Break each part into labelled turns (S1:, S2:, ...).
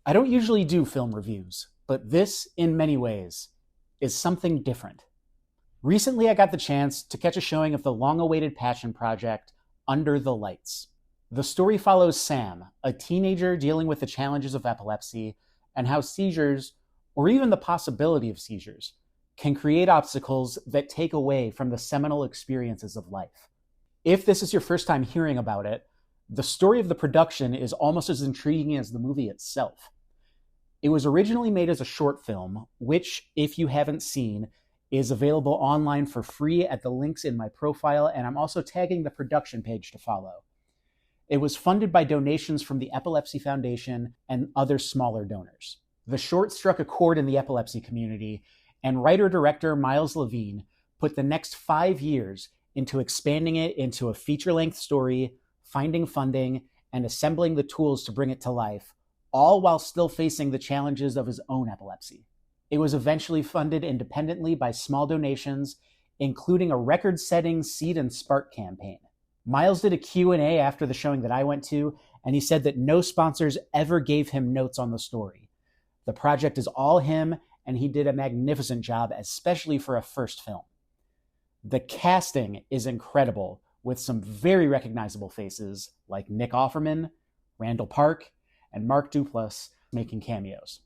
S1: I don't usually do film reviews, but this, in many ways, is something different. Recently, I got the chance to catch a showing of the long-awaited passion project, Under the Lights. The story follows Sam, a teenager dealing with the challenges of epilepsy, and how seizures, or even the possibility of seizures, can create obstacles that take away from the seminal experiences of life. If this is your first time hearing about it, the story of the production is almost as intriguing as the movie itself. It was originally made as a short film, which, if you haven't seen, is available online for free at the links in my profile, and I'm also tagging the production page to follow. It was funded by donations from the Epilepsy Foundation and other smaller donors. The short struck a chord in the epilepsy community, and writer-director Miles Levine put the next 5 years into expanding it into a feature-length story, finding funding, and assembling the tools to bring it to life, all while still facing the challenges of his own epilepsy. It was eventually funded independently by small donations, including a record-setting Seed and Spark campaign. Miles did a Q&A after the showing that I went to, and he said that no sponsors ever gave him notes on the story. The project is all him, and he did a magnificent job, especially for a first film. The casting is incredible, with some very recognizable faces like Nick Offerman, Randall Park, and Mark Duplass making cameos.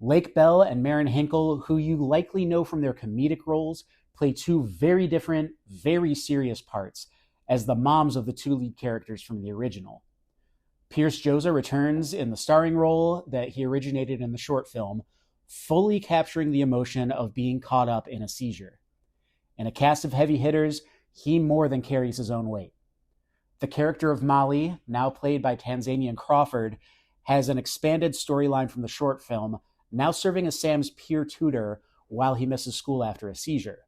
S1: Lake Bell and Marin Hinkle, who you likely know from their comedic roles, play two very different, very serious parts as the moms of the two lead characters from the original. Pearce Joza returns in the starring role that he originated in the short film, fully capturing the emotion of being caught up in a seizure. In a cast of heavy hitters, he more than carries his own weight. The character of Molly, now played by Tanzyn Crawford, has an expanded storyline from the short film, now serving as Sam's peer tutor while he misses school after a seizure.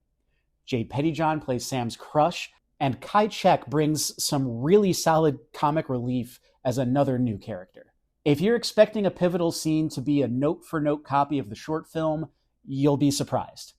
S1: Jade Pettyjohn plays Sam's crush, and Cech brings some really solid comic relief as another new character. If you're expecting a pivotal scene to be a note-for-note copy of the short film, you'll be surprised.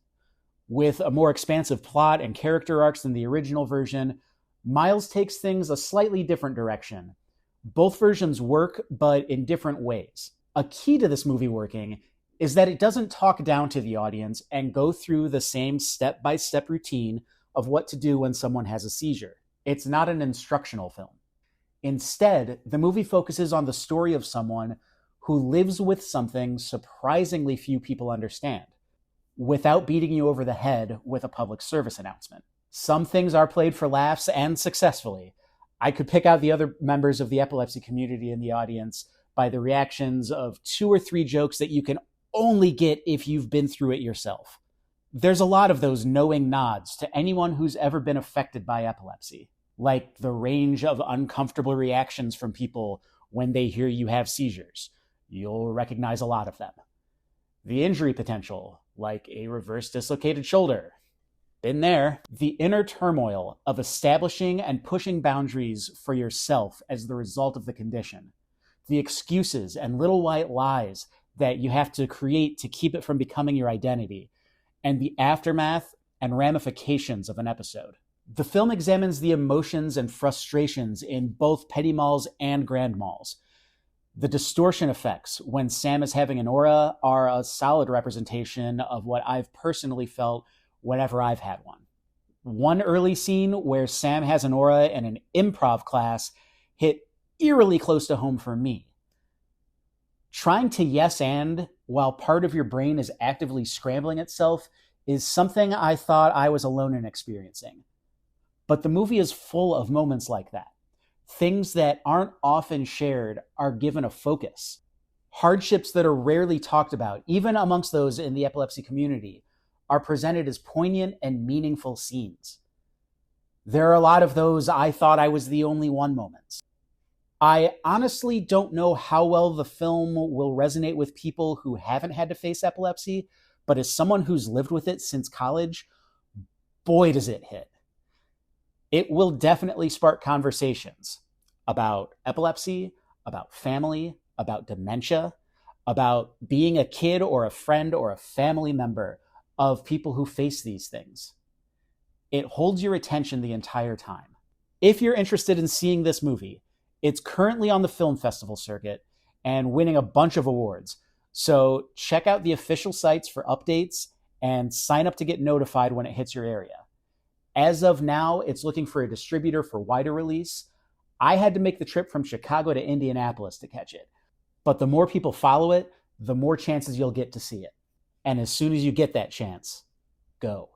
S1: With a more expansive plot and character arcs than the original version, Miles takes things a slightly different direction. Both versions work, but in different ways. A key to this movie working is that it doesn't talk down to the audience and go through the same step-by-step routine of what to do when someone has a seizure. It's not an instructional film. Instead, the movie focuses on the story of someone who lives with something surprisingly few people understand, without beating you over the head with a public service announcement. Some things are played for laughs and successfully. I could pick out the other members of the epilepsy community in the audience by the reactions of 2 or 3 jokes that you can only get if you've been through it yourself. There's a lot of those knowing nods to anyone who's ever been affected by epilepsy, like the range of uncomfortable reactions from people when they hear you have seizures. You'll recognize a lot of them. The injury potential, like a reverse dislocated shoulder. Been there. The inner turmoil of establishing and pushing boundaries for yourself as the result of the condition. The excuses and little white lies that you have to create to keep it from becoming your identity. And the aftermath and ramifications of an episode. The film examines the emotions and frustrations in both petty malls and grand malls. The distortion effects when Sam is having an aura are a solid representation of what I've personally felt whenever I've had one. One early scene where Sam has an aura in an improv class hit eerily close to home for me. Trying to yes and while part of your brain is actively scrambling itself is something I thought I was alone in experiencing. But the movie is full of moments like that. Things that aren't often shared are given a focus. Hardships that are rarely talked about, even amongst those in the epilepsy community, are presented as poignant and meaningful scenes. There are a lot of those I thought I was the only one moments. I honestly don't know how well the film will resonate with people who haven't had to face epilepsy, but as someone who's lived with it since college, boy does it hit. It will definitely spark conversations about epilepsy, about family, about dementia, about being a kid or a friend or a family member of people who face these things. It holds your attention the entire time. If you're interested in seeing this movie, it's currently on the film festival circuit, and winning a bunch of awards. So check out the official sites for updates and sign up to get notified when it hits your area. As of now, it's looking for a distributor for wider release. I had to make the trip from Chicago to Indianapolis to catch it. But the more people follow it, the more chances you'll get to see it. And as soon as you get that chance, go.